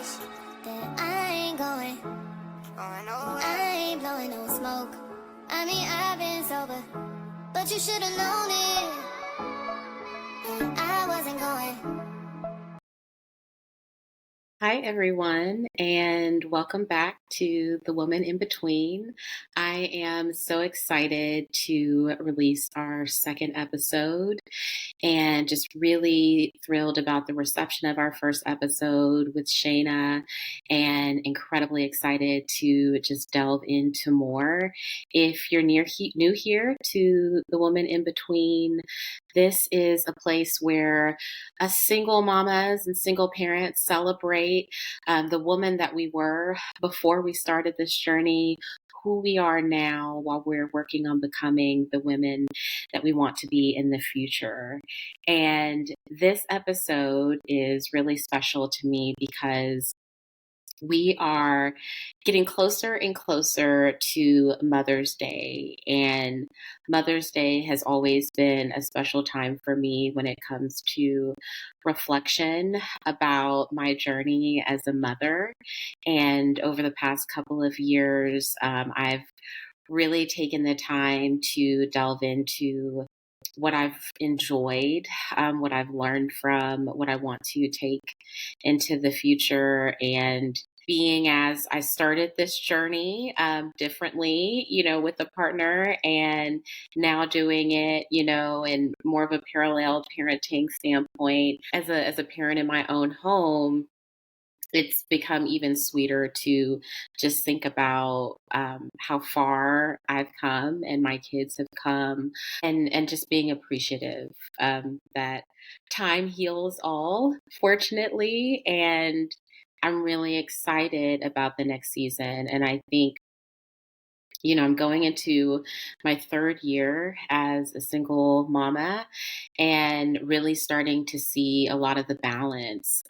that I ain't going. I ain't blowing no smoke. I mean, I've been sober, but you should've known it. I wasn't going. Hi, everyone, and welcome back to The Woman in Between. I am so excited to release our second episode and just really thrilled about the reception of our first episode with Shayna and incredibly excited to just delve into more. If you're new here to The Woman in Between, this is a place where us single mamas and single parents celebrate the woman that we were before we started this journey, who we are now while we're working on becoming the women that we want to be in the future. And this episode is really special to me because we are getting closer and closer to Mother's Day. And Mother's Day has always been a special time for me when it comes to reflection about my journey as a mother. And over the past couple of years, I've really taken the time to delve into what I've enjoyed, what I've learned from, what I want to take into the future. And being as I started this journey differently, with a partner, and now doing it, in more of a parallel parenting standpoint as a parent in my own home, it's become even sweeter to just think about how far I've come and my kids have come, and just being appreciative that time heals all, fortunately. And I'm really excited about the next season. And I think, I'm going into my third year as a single mama and really starting to see a lot of the balance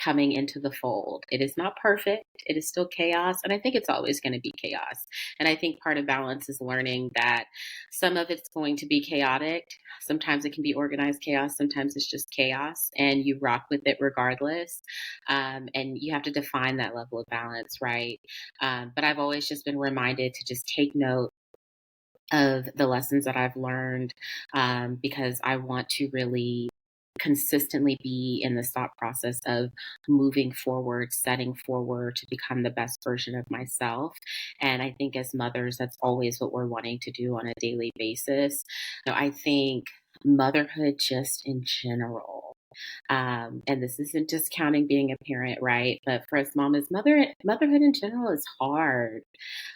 coming into the fold. It is not perfect. It is still chaos. And I think it's always going to be chaos. And I think part of balance is learning that some of it's going to be chaotic. Sometimes it can be organized chaos. Sometimes it's just chaos and you rock with it regardless. And you have to define that level of balance, right? But I've always just been reminded to just take note of the lessons that I've learned, because I want to really consistently be in this thought process of moving forward, setting forward to become the best version of myself. And I think as mothers, that's always what we're wanting to do on a daily basis. I think motherhood just in general, and this isn't just counting being a parent, right? But for us mamas, motherhood in general is hard,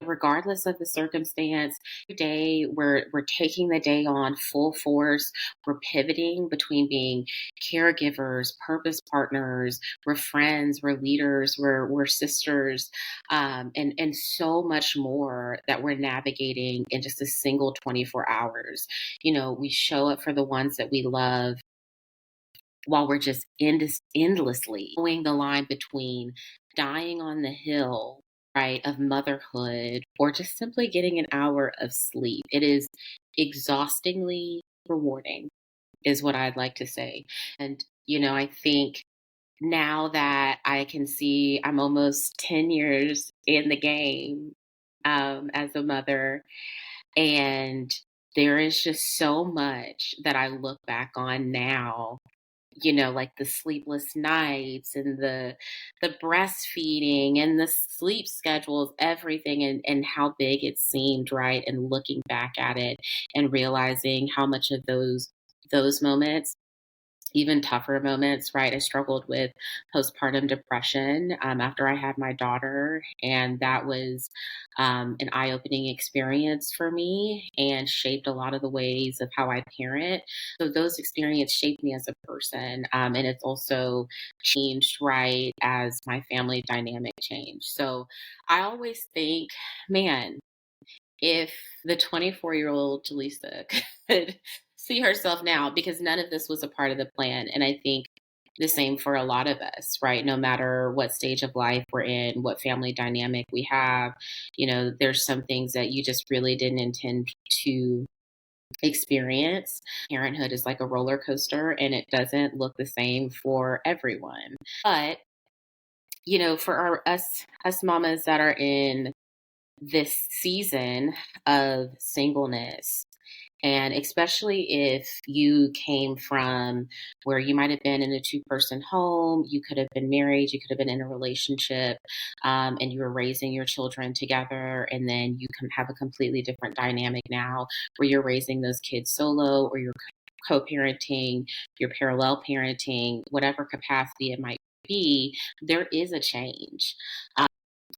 regardless of the circumstance. Today, we're taking the day on full force. We're pivoting between being caregivers, purpose partners, we're friends, we're leaders, we're sisters, and so much more that we're navigating in just a single 24 hours. We show up for the ones that we love while we're just endlessly going the line between dying on the hill, right, of motherhood, or just simply getting an hour of sleep. It is exhaustingly rewarding, is what I'd like to say. And, I think now that I can see I'm almost 10 years in the game, as a mother, and there is just so much that I look back on now, like the sleepless nights and the breastfeeding and the sleep schedules, everything, and how big it seemed, right? And looking back at it and realizing how much of those moments, even tougher moments, right? I struggled with postpartum depression after I had my daughter, and that was an eye opening experience for me and shaped a lot of the ways of how I parent. So, those experiences shaped me as a person, and it's also changed, right, as my family dynamic changed. So, I always think, man, if the 24-year-old Jaleesa could see herself now, because none of this was a part of the plan. And I think the same for a lot of us, right? No matter what stage of life we're in, what family dynamic we have, there's some things that you just really didn't intend to experience. Parenthood is like a roller coaster and it doesn't look the same for everyone. But for us mamas that are in this season of singleness, and especially if you came from where you might have been in a two-person home, you could have been married, you could have been in a relationship, and you were raising your children together, and then you can have a completely different dynamic now where you're raising those kids solo, or you're co-parenting, you're parallel parenting, whatever capacity it might be. There is a change.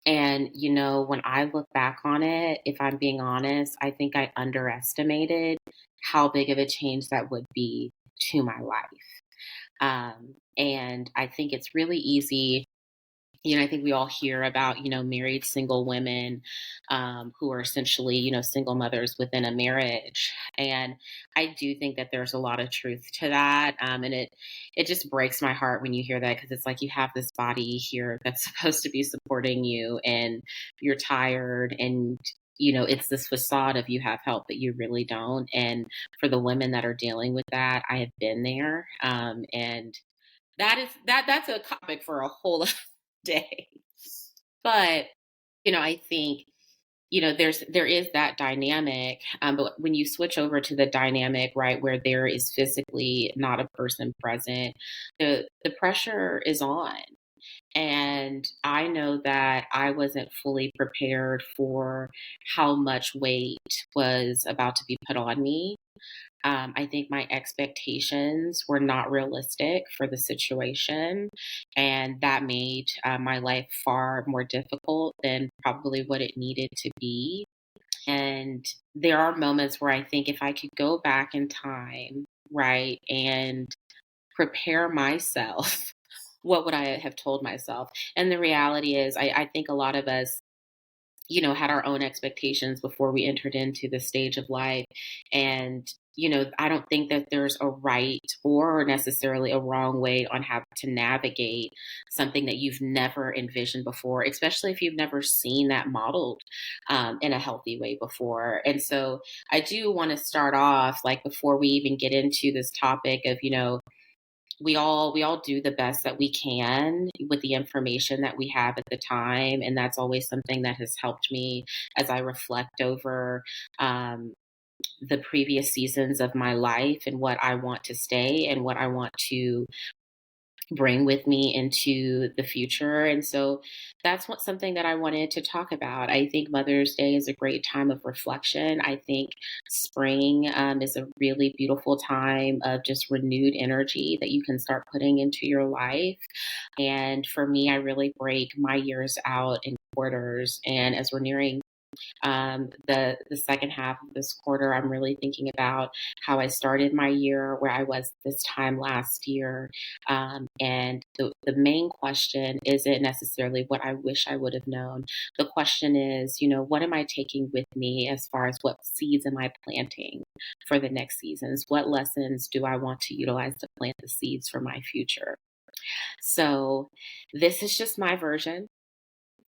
And, when I look back on it, if I'm being honest, I think I underestimated how big of a change that would be to my life. And I think it's really easy. I think we all hear about, married single women who are essentially, single mothers within a marriage. And I do think that there's a lot of truth to that. And it just breaks my heart when you hear that, because it's like you have this body here that's supposed to be supporting you, and you're tired, and it's this facade of you have help, but you really don't. And for the women that are dealing with that, I have been there. And that's a topic for a whole day. But, I think, there is that dynamic. But when you switch over to the dynamic, right, where there is physically not a person present, the pressure is on. And I know that I wasn't fully prepared for how much weight was about to be put on me. I think my expectations were not realistic for the situation, and that made my life far more difficult than probably what it needed to be. And there are moments where I think if I could go back in time, right, and prepare myself, what would I have told myself? And the reality is, I think a lot of us, had our own expectations before we entered into this stage of life. And, I don't think that there's a right or necessarily a wrong way on how to navigate something that you've never envisioned before, especially if you've never seen that modeled in a healthy way before. And so I do want to start off, like, before we even get into this topic of, we all do the best that we can with the information that we have at the time, and that's always something that has helped me as I reflect over the previous seasons of my life, and what I want to stay and what I want to bring with me into the future. And so that's something that I wanted to talk about. I think Mother's Day is a great time of reflection. I think spring is a really beautiful time of just renewed energy that you can start putting into your life. And for me, I really break my years out in quarters. And as we're nearing the second half of this quarter, I'm really thinking about how I started my year, where I was this time last year. And the main question isn't necessarily what I wish I would have known. The question is, what am I taking with me, as far as what seeds am I planting for the next seasons? What lessons do I want to utilize to plant the seeds for my future? So this is just my version.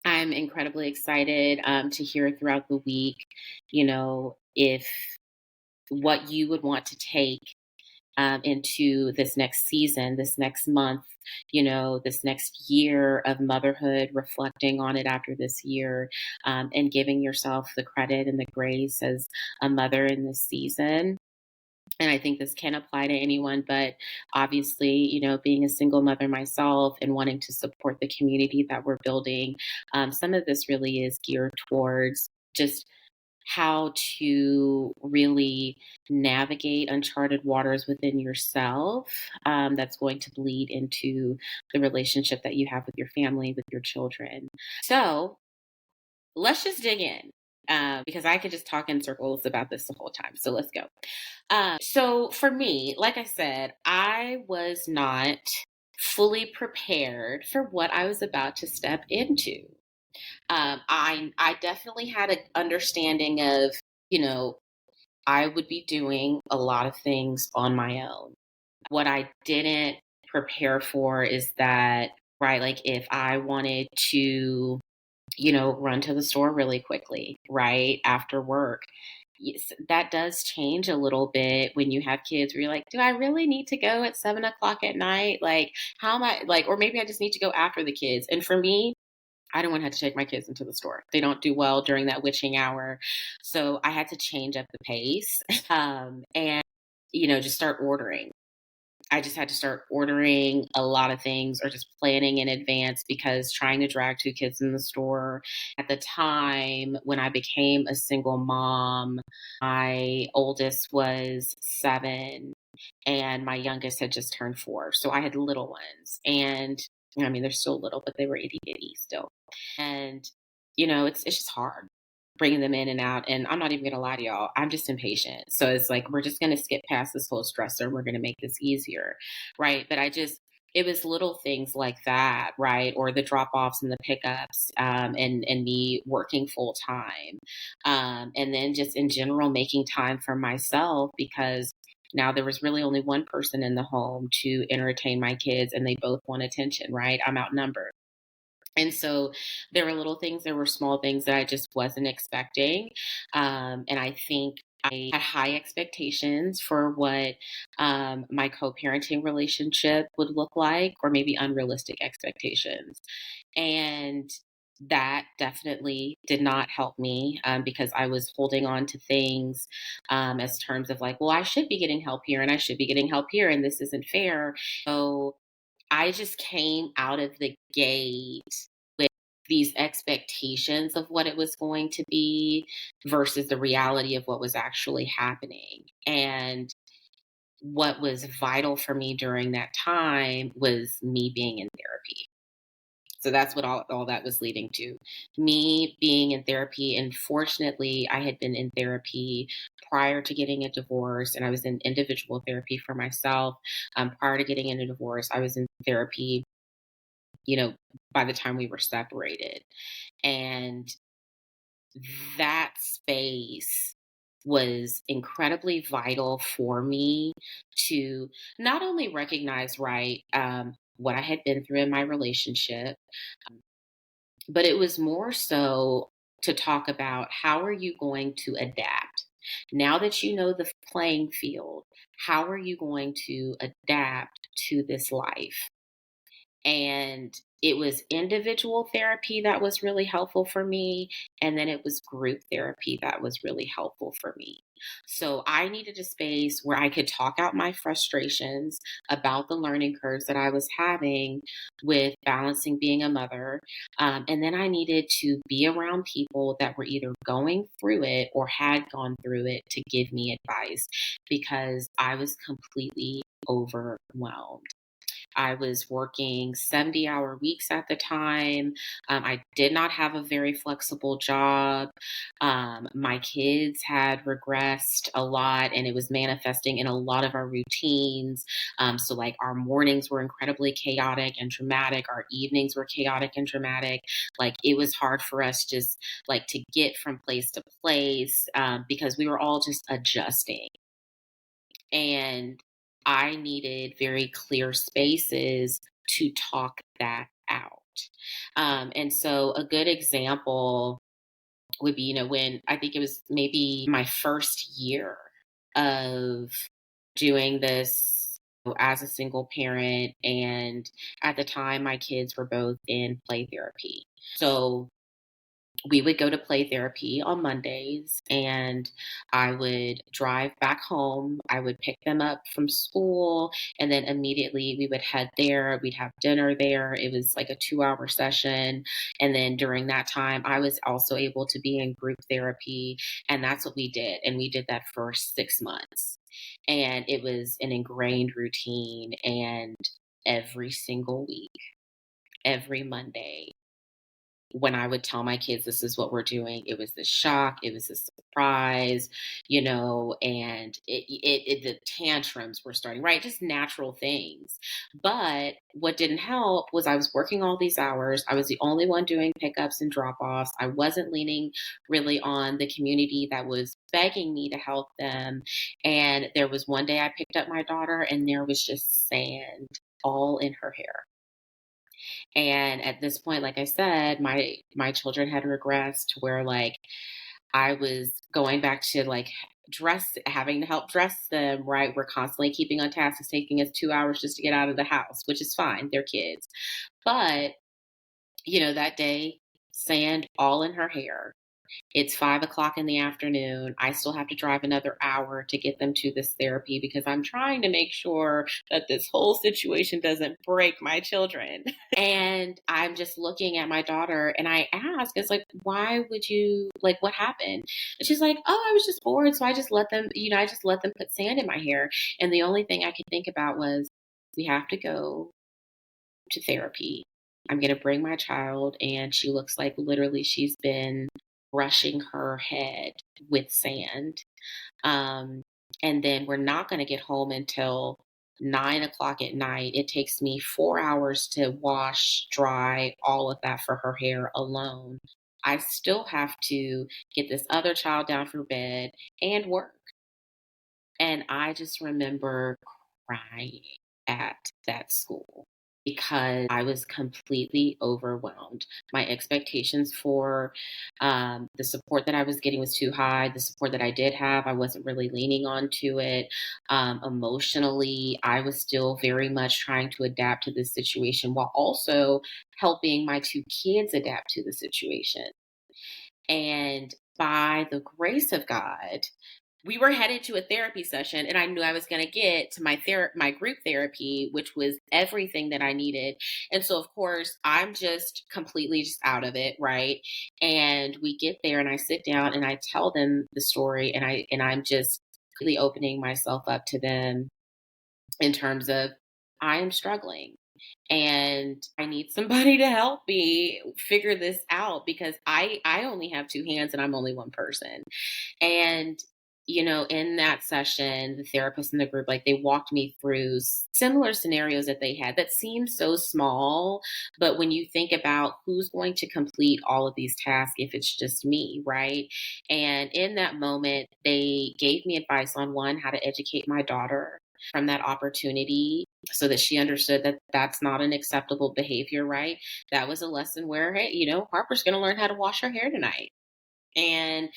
I'm incredibly excited to hear throughout the week, if what you would want to take into this next season, this next month, this next year of motherhood, reflecting on it after this year, and giving yourself the credit and the grace as a mother in this season. And I think this can apply to anyone, but obviously, being a single mother myself and wanting to support the community that we're building, some of this really is geared towards just how to really navigate uncharted waters within yourself, that's going to bleed into the relationship that you have with your family, with your children. So let's just dig in. Because I could just talk in circles about this the whole time. So let's go. So for me, like I said, I was not fully prepared for what I was about to step into. I definitely had an understanding of, you know, I would be doing a lot of things on my own. What I didn't prepare for is that, right, like if I wanted to, run to the store really quickly, right, after work, yes, that does change a little bit when you have kids where you're like, do I really need to go at 7 o'clock at night? Like, how am I like, or maybe I just need to go after the kids. And for me, I don't want to have to take my kids into the store. They don't do well during that witching hour. So I had to change up the pace and, just start ordering. I just had to start ordering a lot of things or just planning in advance because trying to drag two kids in the store at the time when I became a single mom, my oldest was 7 and my youngest had just turned 4. So I had little ones. And I mean, they're still little, but they were itty bitty still. And, it's just hard bringing them in and out. And I'm not even going to lie to y'all, I'm just impatient. So it's like, we're just going to skip past this whole stressor. We're going to make this easier. Right. But it was little things like that, right? Or the drop offs and the pickups, and me working full time. And then just in general, making time for myself because now there was really only one person in the home to entertain my kids and they both want attention, right? I'm outnumbered. And so there were little things, there were small things that I just wasn't expecting. And I think I had high expectations for what my co parenting relationship would look like, or maybe unrealistic expectations. And that definitely did not help me because I was holding on to things as terms of like, well, I should be getting help here and I should be getting help here, and this isn't fair. So I just came out of the gate with these expectations of what it was going to be versus the reality of what was actually happening. And what was vital for me during that time was me being in therapy. So that's what all that was leading to. Me being in therapy. And fortunately, I had been in therapy prior to getting a divorce, and I was in individual therapy for myself. Prior to getting in a divorce, I was in therapy, you know, by the time we were separated. And that space was incredibly vital for me to not only recognize, right, what I had been through in my relationship, but it was more so to talk about how are you going to adapt? Now that you know the playing field, how are you going to adapt to this life? And it was individual therapy that was really helpful for me. And then it was group therapy that was really helpful for me. So I needed a space where I could talk out my frustrations about the learning curves that I was having with balancing being a mother. And then I needed to be around people that were either going through it or had gone through it to give me advice because I was completely overwhelmed. I was working 70-hour weeks at the time. I did not have a very flexible job. My kids had regressed a lot and it was manifesting in a lot of our routines. So, like, our mornings were incredibly chaotic and dramatic, our evenings were chaotic and dramatic. Like, it was hard for us just like to get from place to place because we were all just adjusting. And I needed very clear spaces to talk that out. And so a good example would be, when I think it was maybe my first year of doing this as a single parent. And at the time, my kids were both in play therapy. So we would go to play therapy on Mondays and I would drive back home. I would pick them up from school and then immediately we would head there. We'd have dinner there. It was like a 2 hour session. And then during that time, I was also able to be in group therapy. And that's what we did. And we did that for 6 months. And it was an ingrained routine. And every single week, every Monday, when I would tell my kids this is what we're doing, it was the shock, it was a surprise, and the tantrums were starting, right? Just natural things. But what didn't help was I was working all these hours. I was the only one doing pickups and drop offs. I wasn't leaning really on the community that was begging me to help them. And there was one day I picked up my daughter and there was just sand all in her hair. And at this point, like I said, my children had regressed to where like I was going back to like having to help dress them, right? We're constantly keeping on task. It's taking us 2 hours just to get out of the house, which is fine. They're kids. But, that day, sand all in her hair. It's 5 o'clock in the afternoon. I still have to drive another hour to get them to this therapy because I'm trying to make sure that this whole situation doesn't break my children. And I'm just looking at my daughter and I ask, it's like, why would you, like, what happened? And she's like, oh, I was just bored. So I just let them, I just let them put sand in my hair. And the only thing I could think about was, we have to go to therapy. I'm going to bring my child, and she looks like literally she's been brushing her head with sand. Um, and then we're not going to get home until 9 o'clock at night. It takes me 4 hours to wash, dry, all of that for her hair alone. I still have to get this other child down for bed and work. And I just remember crying at that school because I was completely overwhelmed. My expectations for the support that I was getting was too high. The support that I did have, I wasn't really leaning onto it. Emotionally, I was still very much trying to adapt to this situation while also helping my two kids adapt to the situation. And by the grace of God, we were headed to a therapy session, and I knew I was going to get to my group therapy, which was everything that I needed. And so of course I'm just completely just out of it, right? And we get there and I sit down and I tell them the story, and I'm just really opening myself up to them in terms of, I am struggling and I need somebody to help me figure this out because I only have two hands and I'm only one person. And, in that session, the therapist in the group, like, they walked me through similar scenarios that they had that seemed so small. But when you think about who's going to complete all of these tasks if it's just me, right? And in that moment, they gave me advice on one, how to educate my daughter from that opportunity so that she understood that that's not an acceptable behavior, right? That was a lesson where, hey, Harper's going to learn how to wash her hair tonight. And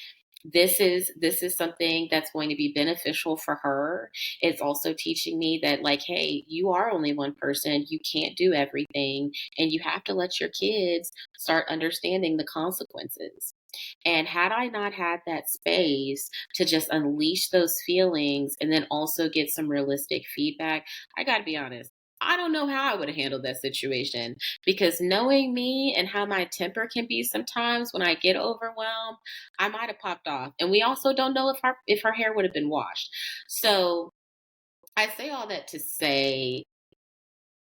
this is something that's going to be beneficial for her. It's also teaching me that, like, hey, you are only one person, you can't do everything, and you have to let your kids start understanding the consequences. And had I not had that space to just unleash those feelings and then also get some realistic feedback, I got to be honest, I don't know how I would have handled that situation, because knowing me and how my temper can be sometimes when I get overwhelmed, I might have popped off. And we also don't know if her hair would have been washed. So I say all that to say,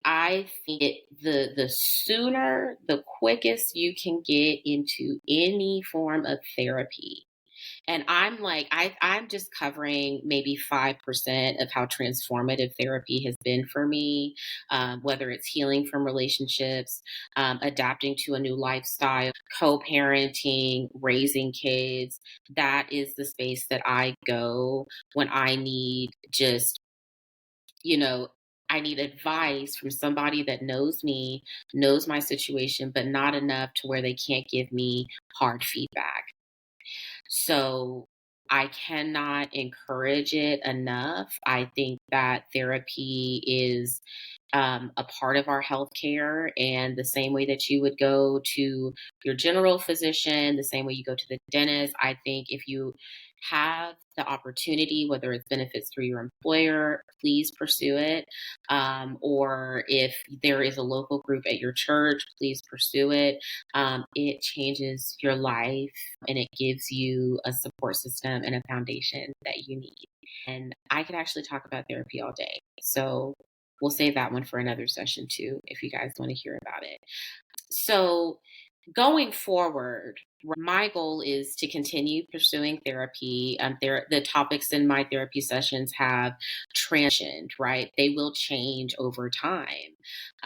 I think the sooner, the quickest you can get into any form of therapy. And I'm like, I'm just covering maybe 5% of how transformative therapy has been for me, whether it's healing from relationships, adapting to a new lifestyle, co parenting, raising kids. That is the space that I go when I need just, you know, I need advice from somebody that knows me, knows my situation, but not enough to where they can't give me hard feedback. So I cannot encourage it enough. I think that therapy is a part of our healthcare, and the same way that you would go to your general physician, the same way you go to the dentist. I think if you have the opportunity, whether it's benefits through your employer, please pursue it. Or if there is a local group at your church, please pursue it. It changes your life and it gives you a support system and a foundation that you need. And I could actually talk about therapy all day. So we'll save that one for another session too, if you guys want to hear about it. So going forward, my goal is to continue pursuing therapy. The topics in my therapy sessions have transitioned, right? They will change over time.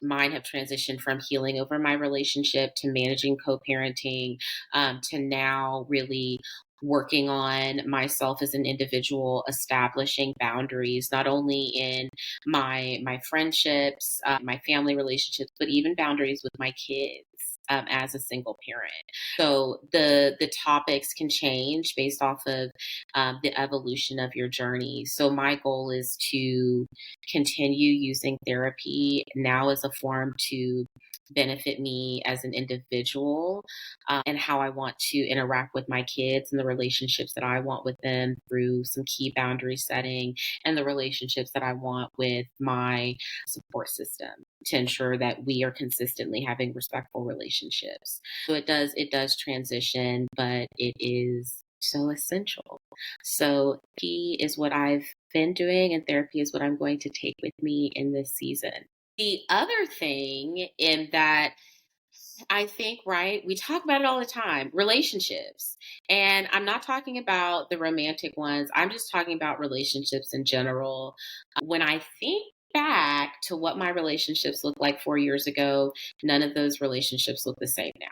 Mine have transitioned from healing over my relationship to managing co-parenting, to now really working on myself as an individual, establishing boundaries, not only in my friendships, my family relationships, but even boundaries with my kids. kids as a single parent. So the topics can change based off of the evolution of your journey. So my goal is to continue using therapy now as a form to benefit me as an individual, and how I want to interact with my kids and the relationships that I want with them through some key boundary setting, and the relationships that I want with my support system to ensure that we are consistently having respectful relationships. So it does transition, but it is so essential. So therapy is what I've been doing, and therapy is what I'm going to take with me in this season. The other thing in that I think, right, we talk about it all the time, relationships. And I'm not talking about the romantic ones, I'm just talking about relationships in general. When I think back to what my relationships looked like 4 years ago, none of those relationships look the same now.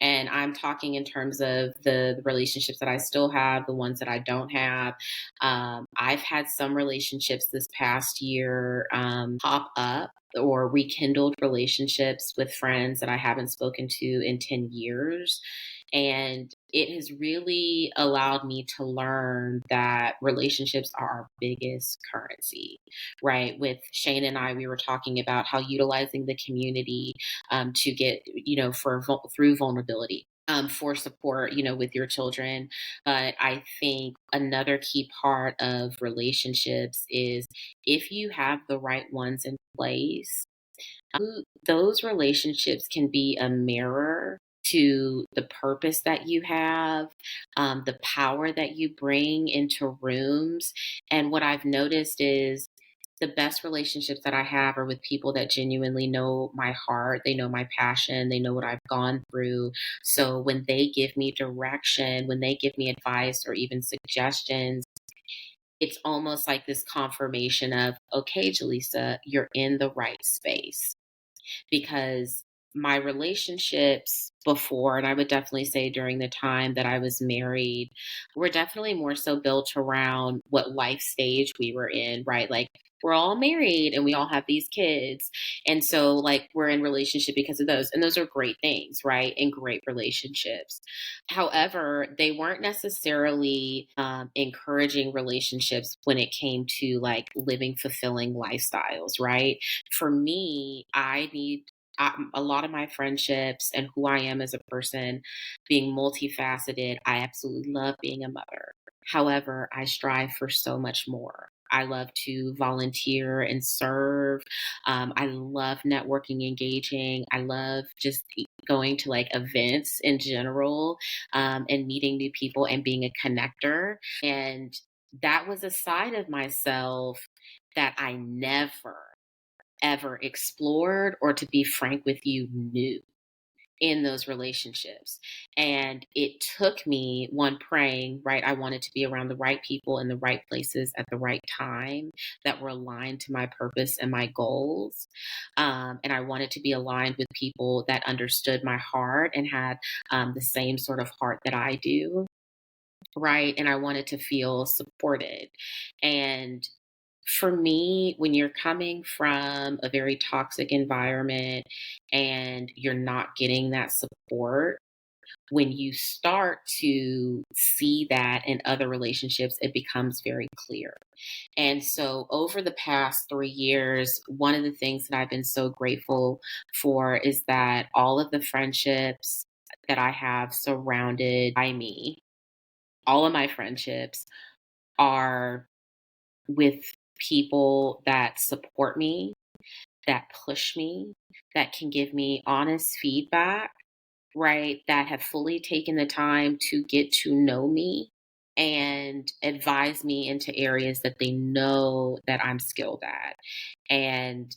And I'm talking in terms of the relationships that I still have, the ones that I don't have. I've had some relationships this past year pop up or rekindled relationships with friends that I haven't spoken to in 10 years. And it has really allowed me to learn that relationships are our biggest currency, right? With Shane and I, we were talking about how utilizing the community to get, through vulnerability. For support, with your children. But I think another key part of relationships is if you have the right ones in place, those relationships can be a mirror to the purpose that you have, the power that you bring into rooms. And what I've noticed is the best relationships that I have are with people that genuinely know my heart. They know my passion. They know what I've gone through. So when they give me direction, when they give me advice or even suggestions, it's almost like this confirmation of, okay, Jaleesa, you're in the right space. Because my relationships before, and I would definitely say during the time that I was married, were definitely more so built around what life stage we were in, right? Like we're all married and we all have these kids. And so like we're in relationship because of those. And those are great things, right? And great relationships. However, they weren't necessarily encouraging relationships when it came to like living fulfilling lifestyles, right? For me, a lot of my friendships and who I am as a person being multifaceted. I absolutely love being a mother. However, I strive for so much more. I love to volunteer and serve. I love networking, engaging. I love just going to like events in general, and meeting new people and being a connector. And that was a side of myself that I never ever explored, or to be frank with you, knew in those relationships. And it took me one praying, right? I wanted to be around the right people in the right places at the right time that were aligned to my purpose and my goals. And I wanted to be aligned with people that understood my heart and had the same sort of heart that I do. Right. And I wanted to feel supported. And for me, when you're coming from a very toxic environment and you're not getting that support, when you start to see that in other relationships, it becomes very clear. And so, over the past 3 years, one of the things that I've been so grateful for is that all of the friendships that I have surrounded by me, all of my friendships are with people that support me, that push me, that can give me honest feedback, right? That have fully taken the time to get to know me and advise me into areas that they know that I'm skilled at. And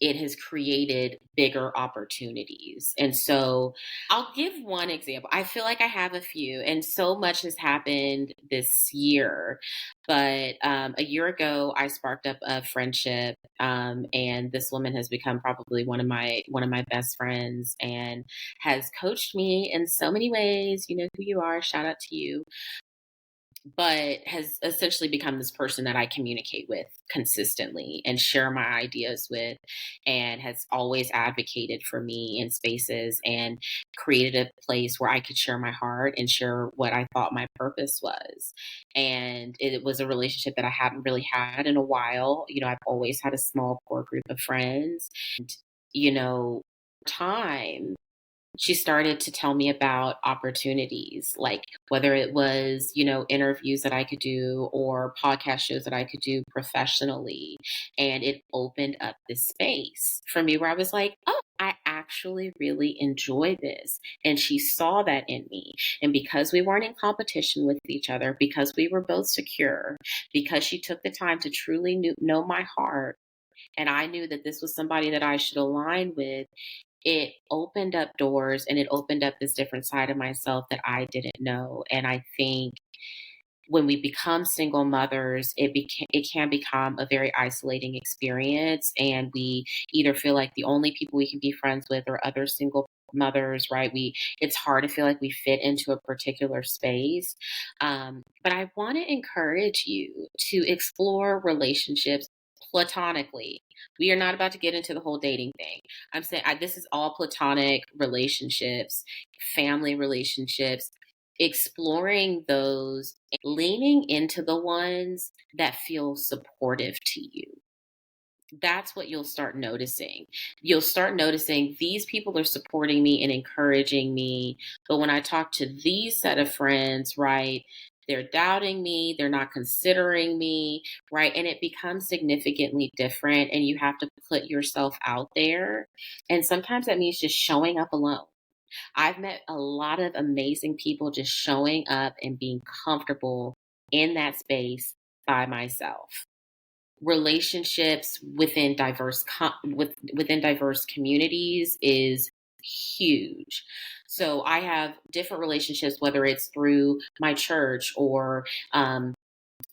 it has created bigger opportunities. And so I'll give one example. I feel like I have a few, and so much has happened this year. But a year ago, I sparked up a friendship, and this woman has become probably one of my best friends, and has coached me in so many ways. You know who you are. Shout out to you. but has essentially become this person that I communicate with consistently and share my ideas with, and has always advocated for me in spaces and created a place where I could share my heart and share what I thought my purpose was. And it was a relationship that I hadn't really had in a while. I've always had a small core group of friends. And, you know, time she started to tell me about opportunities, like whether it was, interviews that I could do or podcast shows that I could do professionally. And it opened up this space for me where I was like, oh, I actually really enjoy this. And she saw that in me. And because we weren't in competition with each other, because we were both secure, because she took the time to truly know my heart, and I knew that this was somebody that I should align with, it opened up doors and it opened up this different side of myself that I didn't know. And I think when we become single mothers, it can become a very isolating experience, and we either feel like the only people we can be friends with are other single mothers, right? We It's hard to feel like we fit into a particular space. But I want to encourage you to explore relationships platonically. We are not about to get into the whole dating thing. I'm saying this is all platonic relationships, family relationships, exploring those, leaning into the ones that feel supportive to you. That's what you'll start noticing. You'll start noticing these people are supporting me and encouraging me. But when I talk to these set of friends, right, they're doubting me, they're not considering me, right? And it becomes significantly different, and you have to put yourself out there. And sometimes that means just showing up alone. I've met a lot of amazing people just showing up and being comfortable in that space by myself. Relationships within within diverse communities is huge. So I have different relationships, whether it's through my church or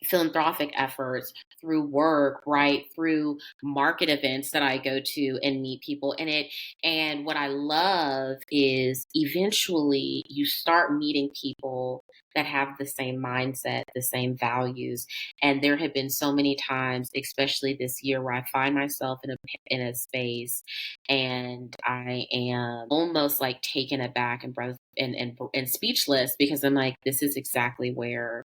philanthropic efforts, through work, right, through market events that I go to and meet people in it. And what I love is eventually you start meeting people that have the same mindset, the same values. And there have been so many times, especially this year, where I find myself in a space and I am almost like taken aback and breath and speechless, because I'm like, this is exactly where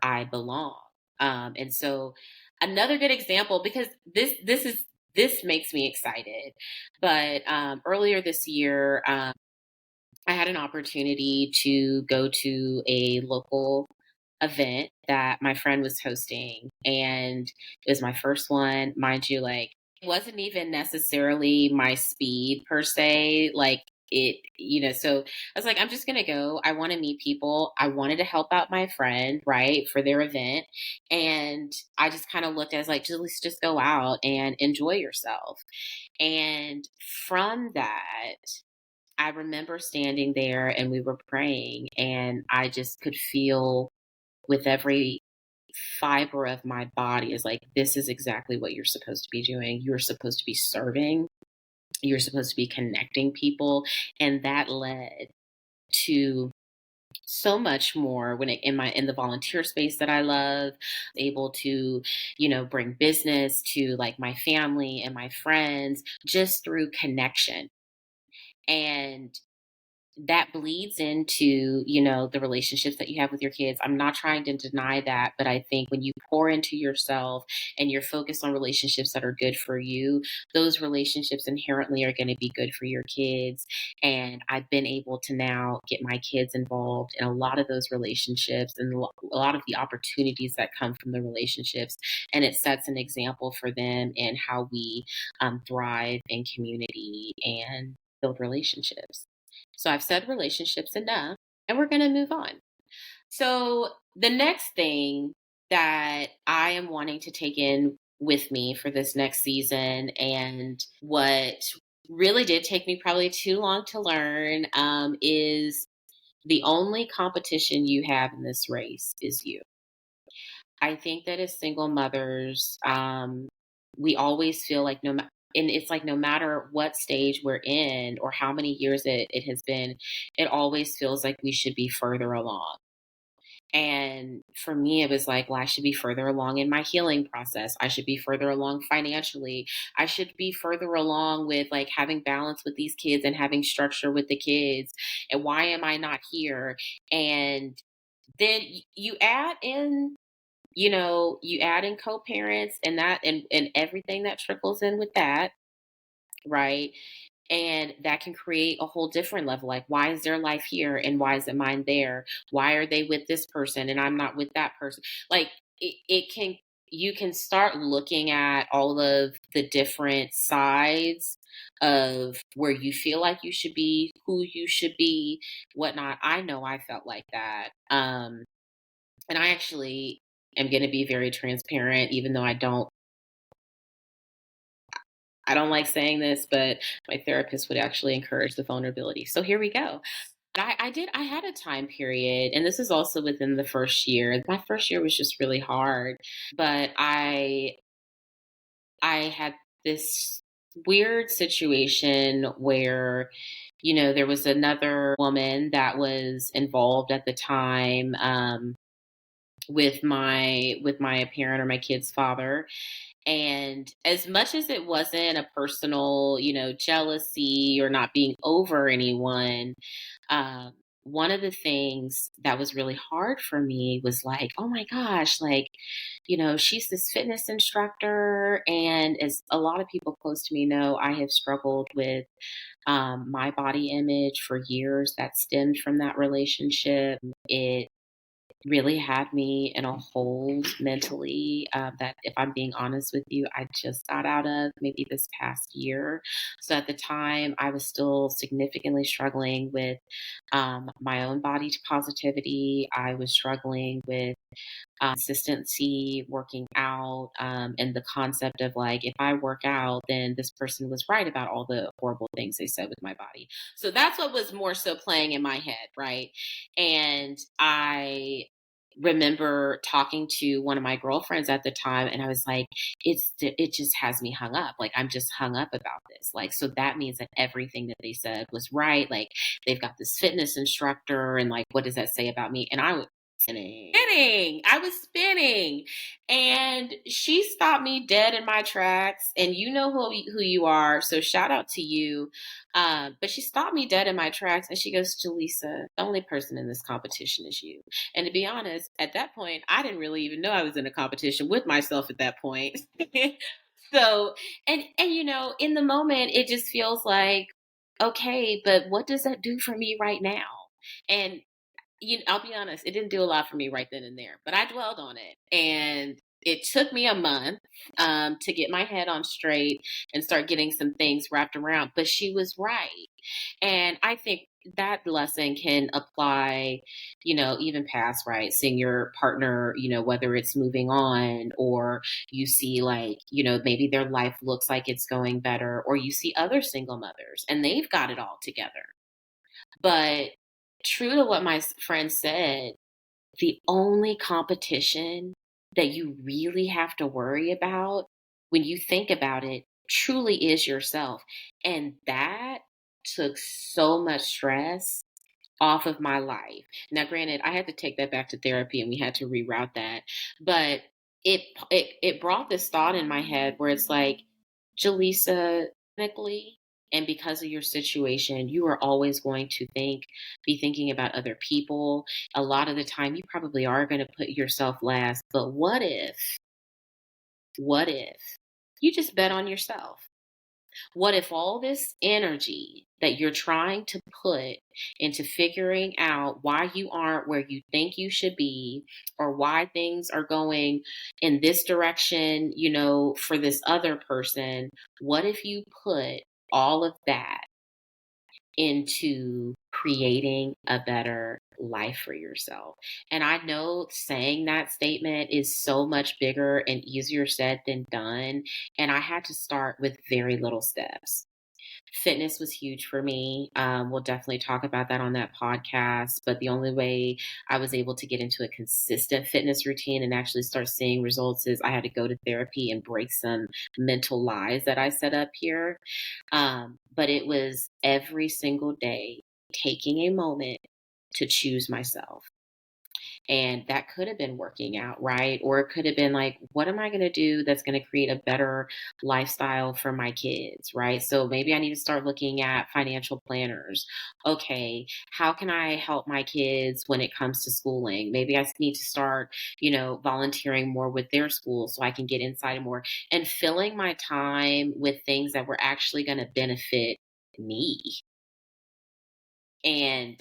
I belong. And so another good example, because this makes me excited. But earlier this year, I had an opportunity to go to a local event that my friend was hosting, and it was my first one, mind you. Like, it wasn't even necessarily my speed per se, like so I was like, I'm just gonna go. I want to meet people. I wanted to help out my friend, right, for their event. And I just kind of looked at it as like, just go out and enjoy yourself. And from that, I remember standing there and we were praying, and I just could feel with every fiber of my body is like, this is exactly what you're supposed to be doing. You're supposed to be serving, you're supposed to be connecting people. And that led to so much more when in the volunteer space that I love, able to, bring business to like my family and my friends just through connection. And that bleeds into, the relationships that you have with your kids. I'm not trying to deny that, but I think when you pour into yourself and you're focused on relationships that are good for you, those relationships inherently are going to be good for your kids. And I've been able to now get my kids involved in a lot of those relationships and a lot of the opportunities that come from the relationships. And it sets an example for them in how we thrive in community and build relationships. So I've said relationships enough, and we're going to move on. So the next thing that I am wanting to take in with me for this next season, and what really did take me probably too long to learn, is the only competition you have in this race is you. I think that as single mothers, we always feel like and it's like no matter what stage we're in or how many years it has been, it always feels like we should be further along. And for me, it was like, well, I should be further along in my healing process. I should be further along financially. I should be further along with like having balance with these kids and having structure with the kids. And why am I not here? And then you add in, you add in co-parents and that and everything that trickles in with that, right? And that can create a whole different level. Like, why is their life here and why isn't mine there? Why are they with this person and I'm not with that person? Like, it can, you can start looking at all of the different sides of where you feel like you should be, who you should be, whatnot. I know I felt like that. And I actually am going to be very transparent, even though I don't like saying this, but my therapist would actually encourage the vulnerability. So here we go. I had a time period, and this is also within the first year. My first year was just really hard, but I had this weird situation where, there was another woman that was involved at the time, with my parent or my kid's father. And as much as it wasn't a personal, jealousy or not being over anyone, um, one of the things that was really hard for me was like, oh my gosh, like, she's this fitness instructor. And as a lot of people close to me know, I have struggled with my body image for years that stemmed from that relationship. It really had me in a hole mentally, that, if I'm being honest with you, I just got out of maybe this past year. So at the time, I was still significantly struggling with my own body positivity. I was struggling with consistency, working out, and the concept of like, if I work out, then this person was right about all the horrible things they said with my body. So that's what was more so playing in my head, right? And I remember talking to one of my girlfriends at the time, and I was like, it just has me hung up. Like, I'm just hung up about this. Like, so that means that everything that they said was right. Like, they've got this fitness instructor, and like, what does that say about me? And I was spinning. I was spinning. And she stopped me dead in my tracks. And you know who you are. So shout out to you. But she stopped me dead in my tracks and she goes, Jaleesa, the only person in this competition is you. And to be honest, at that point, I didn't really even know I was in a competition with myself at that point. So, and in the moment, it just feels like, okay, but what does that do for me right now? And I'll be honest, it didn't do a lot for me right then and there, but I dwelled on it. And it took me a month to get my head on straight and start getting some things wrapped around. But she was right. And I think that lesson can apply, even past, right? Seeing your partner, whether it's moving on or you see like, maybe their life looks like it's going better, or you see other single mothers and they've got it all together. But true to what my friend said, the only competition that you really have to worry about when you think about it truly is yourself. And that took so much stress off of my life. Now, granted, I had to take that back to therapy and we had to reroute that, but it brought this thought in my head where it's like, Jaleesa, technically, and because of your situation, you are always going to be thinking about other people. A lot of the time, you probably are going to put yourself last. But what if you just bet on yourself? What if all this energy that you're trying to put into figuring out why you aren't where you think you should be, or why things are going in this direction, for this other person, what if you put all of that into creating a better life for yourself? And I know saying that statement is so much bigger and easier said than done. And I had to start with very little steps. Fitness was huge for me. We'll definitely talk about that on that podcast. But the only way I was able to get into a consistent fitness routine and actually start seeing results is I had to go to therapy and break some mental lies that I set up here. But it was every single day taking a moment to choose myself. And that could have been working out, right? Or it could have been like, what am I going to do that's going to create a better lifestyle for my kids, right? So maybe I need to start looking at financial planners. Okay, how can I help my kids when it comes to schooling? Maybe I need to start, volunteering more with their school so I can get inside more and filling my time with things that were actually going to benefit me. And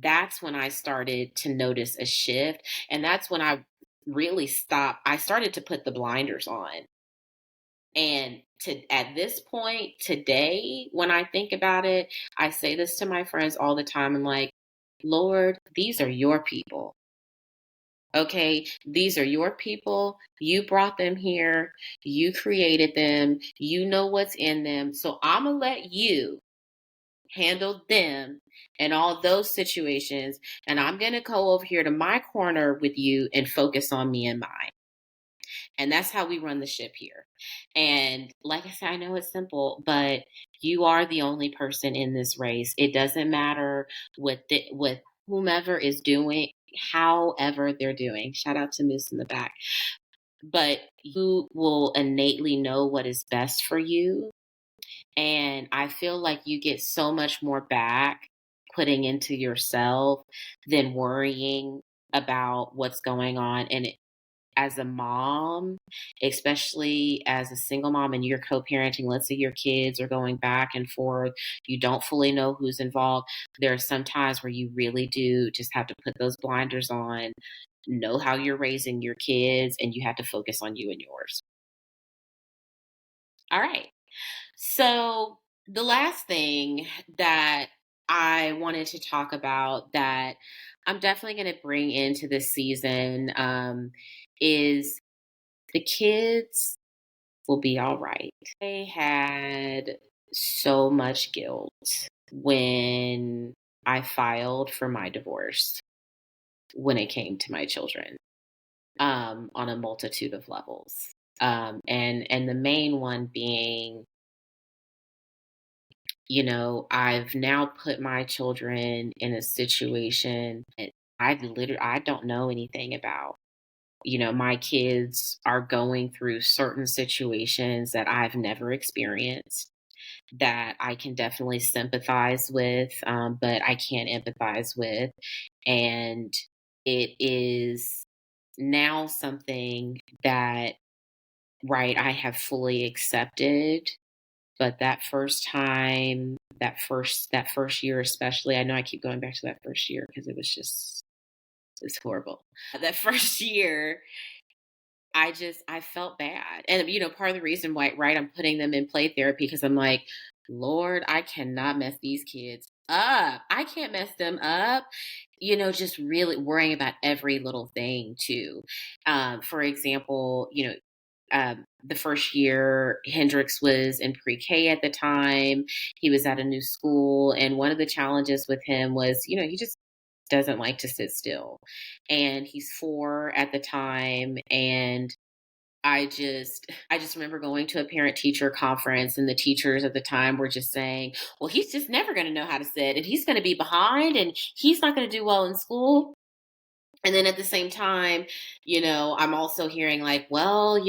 that's when I started to notice a shift. And that's when I really stopped. I started to put the blinders on. And at this point today, when I think about it, I say this to my friends all the time. I'm like, Lord, these are your people. Okay, these are your people. You brought them here. You created them. You know what's in them. So I'm going to let you handle them and all those situations. And I'm going to go over here to my corner with you and focus on me and mine. And that's how we run the ship here. And like I said, I know it's simple, but you are the only person in this race. It doesn't matter what whomever is doing, however they're doing. Shout out to Moose in the back. But you will innately know what is best for you. And I feel like you get so much more back putting into yourself than worrying about what's going on. And as a mom, especially as a single mom and you're co-parenting, let's say your kids are going back and forth, you don't fully know who's involved. There are some times where you really do just have to put those blinders on, know how you're raising your kids, and you have to focus on you and yours. All right. So the last thing that I wanted to talk about that I'm definitely going to bring into this season is the kids will be all right. They had so much guilt when I filed for my divorce when it came to my children, on a multitude of levels. And the main one being, I've now put my children in a situation that I don't know anything about. My kids are going through certain situations that I've never experienced that I can definitely sympathize with, but I can't empathize with. And it is now something that, right, I have fully accepted. But that first time, that first year especially, I know I keep going back to that first year because it's horrible. That first year, I felt bad. And part of the reason why, right, I'm putting them in play therapy because I'm like, Lord, I cannot mess these kids up. I can't mess them up. Just really worrying about every little thing too. For example, the first year, Hendrix was in pre-K at the time. He was at a new school. And one of the challenges with him was, he just doesn't like to sit still. And he's 4 at the time. And I just remember going to a parent teacher conference and the teachers at the time were just saying, well, he's just never going to know how to sit and he's going to be behind and he's not going to do well in school. And then at the same time, I'm also hearing like, well,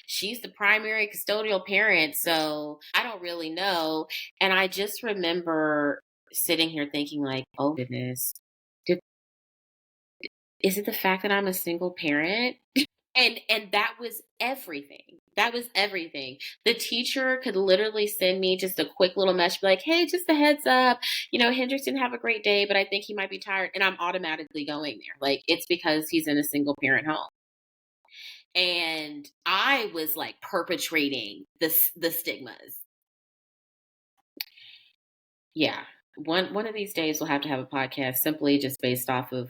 she's the primary custodial parent, so I don't really know. And I just remember sitting here thinking like, oh goodness, did, is it the fact that I'm a single parent? And that was everything. That was everything. The teacher could literally send me just a quick little message, be like, hey, just a heads up, Hendrix didn't have a great day, but I think he might be tired. And I'm automatically going there. Like, it's because he's in a single parent home. And I was like perpetrating the stigmas. Yeah. One of these days we'll have to have a podcast simply just based off of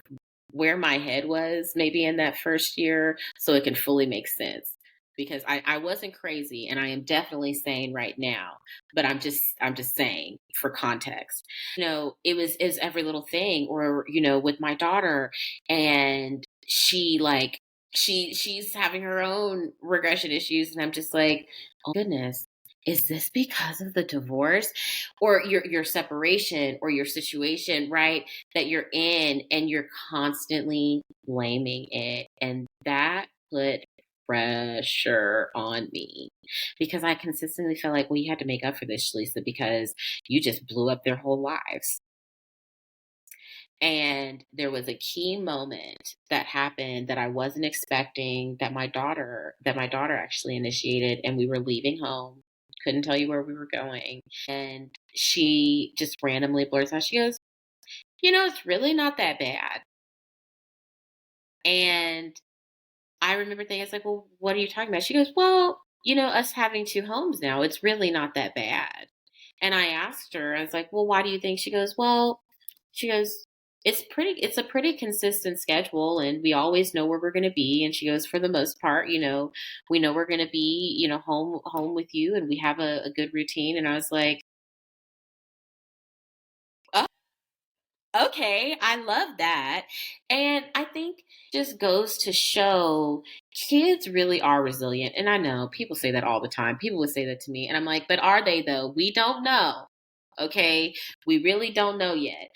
where my head was maybe in that first year so it can fully make sense. Because I wasn't crazy and I am definitely sane right now, but I'm just saying for context. It was every little thing, or with my daughter, and she's having her own regression issues, and I'm just like, oh goodness, is this because of the divorce or your separation or your situation, right? That you're in and you're constantly blaming it. And that put pressure on me because I consistently felt like, well, you had to make up for this, Lisa, because you just blew up their whole lives. And there was a key moment that happened that I wasn't expecting that my daughter actually initiated, and we were leaving home. Couldn't tell you where we were going. And she just randomly blurts out, she goes, it's really not that bad. And I remember thinking, it's like, well, what are you talking about? She goes, well, us having two homes now, it's really not that bad. And I asked her, I was like, well, why do you think? She goes, it's a pretty consistent schedule and we always know where we're going to be. And she goes, for the most part, we know we're going to be, home with you and we have a good routine. And I was like, oh, okay, I love that. And I think just goes to show kids really are resilient. And I know people say that all the time. People would say that to me. And I'm like, but are they though? We don't know. Okay. We really don't know yet.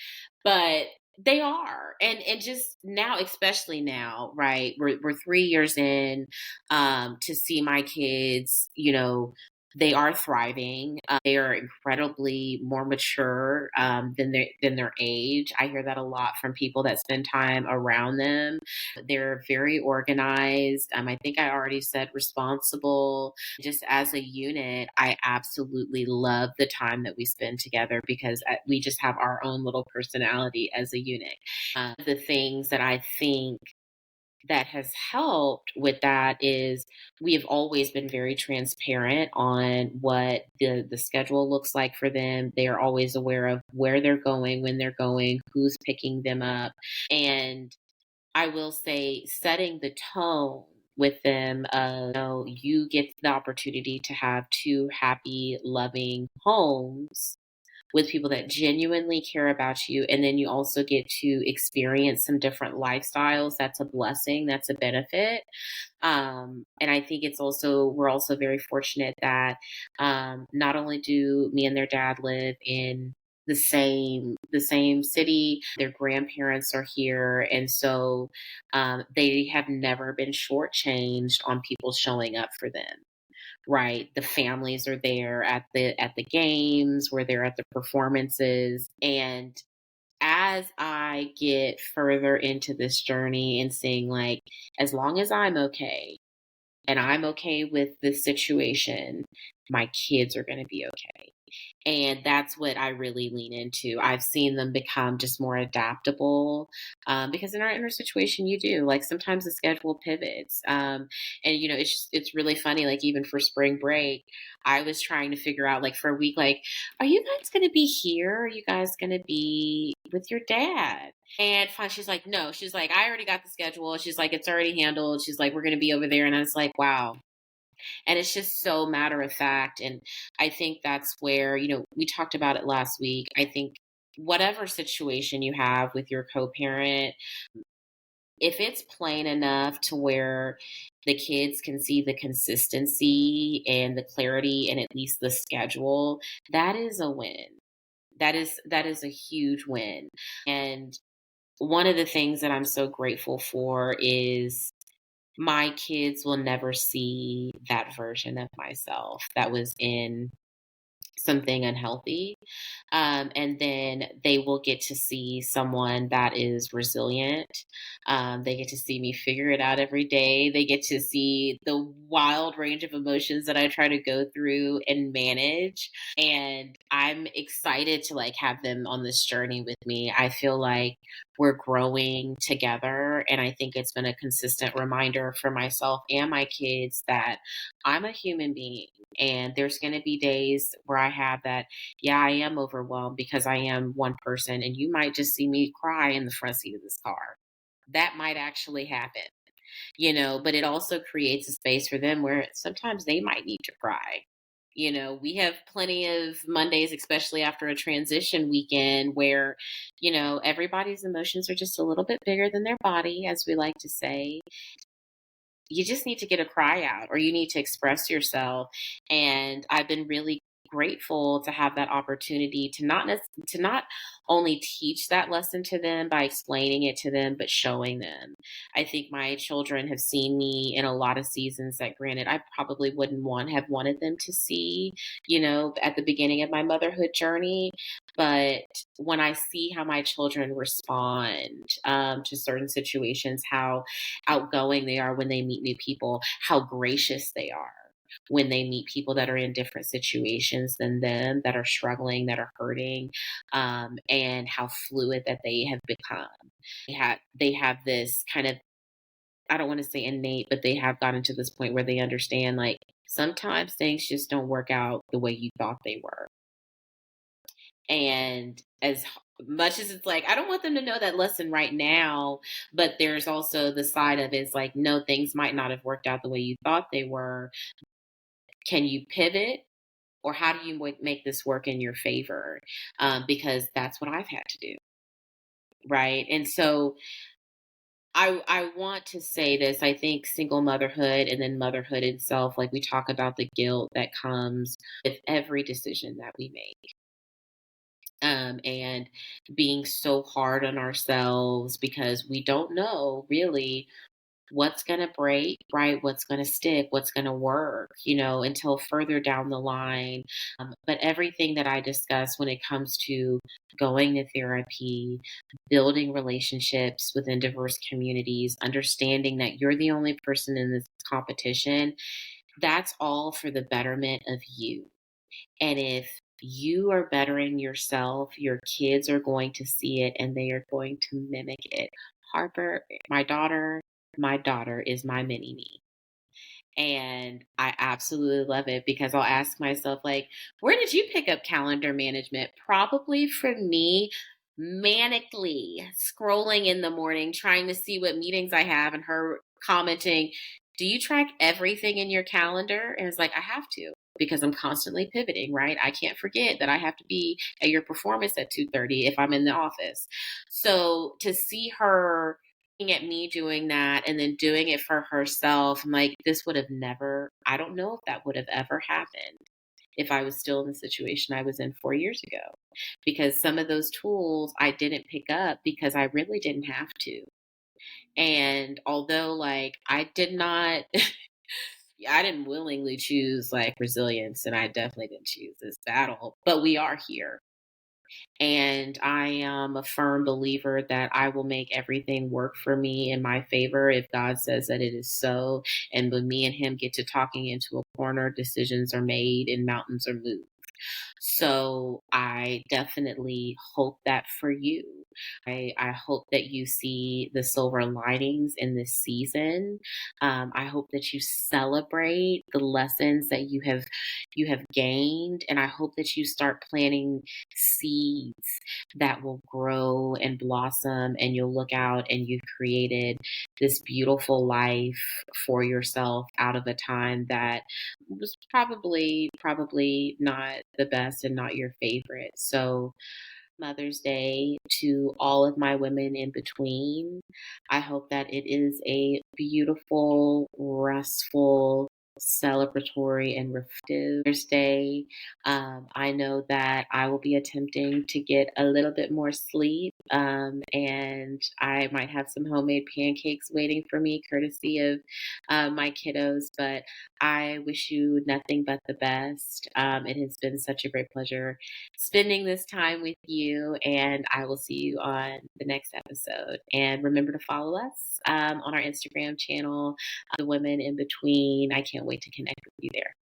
But they are. And just now, especially now, right? We're 3 years in, to see my kids, they are thriving. They are incredibly more mature than their age. I hear that a lot from people that spend time around them. They're very organized. I think I already said responsible. Just as a unit, I absolutely love the time that we spend together because we just have our own little personality as a unit. The things that I think that has helped with that is we have always been very transparent on what the schedule looks like for them. They are always aware of where they're going, when they're going, who's picking them up. And I will say setting the tone with them, you get the opportunity to have two happy, loving homes with people that genuinely care about you. And then you also get to experience some different lifestyles. That's a blessing, that's a benefit. And I think we're also very fortunate that not only do me and their dad live in the same city, their grandparents are here. And so they have never been shortchanged on people showing up for them, right? The families are there at the games, we're there at the performances. And as I get further into this journey and seeing like, as long as I'm okay and I'm okay with this situation, my kids are going to be okay. And that's what I really lean into. I've seen them become just more adaptable because in our inner situation, you do like sometimes the schedule pivots, and it's really funny. Like even for spring break, I was trying to figure out like for a week, like, are you guys going to be here? Are you guys going to be with your dad? And fine, she's like, no. She's like, I already got the schedule. She's like, it's already handled. She's like, we're going to be over there. And I was like, wow, and it's just so matter of fact. And I think that's where, we talked about it last week. I think whatever situation you have with your co parent, if it's plain enough to where the kids can see the consistency and the clarity and at least the schedule, that is a win. That is a huge win. And one of the things that I'm so grateful for is my kids will never see that version of myself that was in something unhealthy. And then they will get to see someone that is resilient. They get to see me figure it out every day. They get to see the wild range of emotions that I try to go through and manage. And I'm excited to like have them on this journey with me. I feel like we're growing together. And I think it's been a consistent reminder for myself and my kids that I'm a human being. And there's going to be days where I have that, yeah, I am overwhelmed because I am one person. And you might just see me cry in the front seat of this car. That might actually happen, but it also creates a space for them where sometimes they might need to cry. We have plenty of Mondays, especially after a transition weekend, where, everybody's emotions are just a little bit bigger than their body, as we like to say. you just need to get a cry out or you need to express yourself. And I've been really grateful to have that opportunity to to not only teach that lesson to them by explaining it to them, but showing them. I think my children have seen me in a lot of seasons that, granted, I probably wouldn't want have wanted them to see, at the beginning of my motherhood journey. But when I see how my children respond to certain situations, how outgoing they are when they meet new people, how gracious they are when they meet people that are in different situations than them, that are struggling, that are hurting, and how fluid that they have become. They have this kind of, I don't want to say innate, but they have gotten to this point where they understand, like, sometimes things just don't work out the way you thought they were. And as much as it's like, I don't want them to know that lesson right now, but there's also the side of it's like, no, things might not have worked out the way you thought they were. Can you pivot? Or how do you make this work in your favor? Because that's what I've had to do. Right. And so I want to say this. I think single motherhood and then motherhood itself, like, we talk about the guilt that comes with every decision that we make. And being so hard on ourselves because we don't know really what's going to break, right? What's going to stick, what's going to work, until further down the line. But everything that I discuss when it comes to going to therapy, building relationships within diverse communities, understanding that you're the only person in this competition, that's all for the betterment of you. And if you are bettering yourself, your kids are going to see it and they are going to mimic it. Harper, my daughter is my mini me. And I absolutely love it because I'll ask myself, like, where did you pick up calendar management? Probably for me, manically scrolling in the morning, trying to see what meetings I have, and her commenting, do you track everything in your calendar? And it's like, I have to because I'm constantly pivoting, right? I can't forget that I have to be at your performance at 2:30 if I'm in the office. So to see her at me doing that and then doing it for herself, I'm like, this would have never, I don't know if that would have ever happened if I was still in the situation I was in 4 years ago. Because some of those tools I didn't pick up because I really didn't have to. And although, like, I did not, I didn't willingly choose like resilience, and I definitely didn't choose this battle, but we are here. And I am a firm believer that I will make everything work for me in my favor if God says that it is so. And when me and Him get to talking into a corner, decisions are made and mountains are moved. So I definitely hope that for you. I hope that you see the silver linings in this season. I hope that you celebrate the lessons that you have gained, and I hope that you start planting seeds that will grow and blossom, and you'll look out and you've created this beautiful life for yourself out of a time that was probably not the best and not your favorite. So Mother's Day to all of my women in between. I hope that it is a beautiful, restful, celebratory, and reflective Mother's Day. I know that I will be attempting to get a little bit more sleep, and I might have some homemade pancakes waiting for me, courtesy of my kiddos. But I wish you nothing but the best. It has been such a great pleasure spending this time with you, and I will see you on the next episode. And remember to follow us on our Instagram channel, The Women in Between. I can't wait to connect with you there.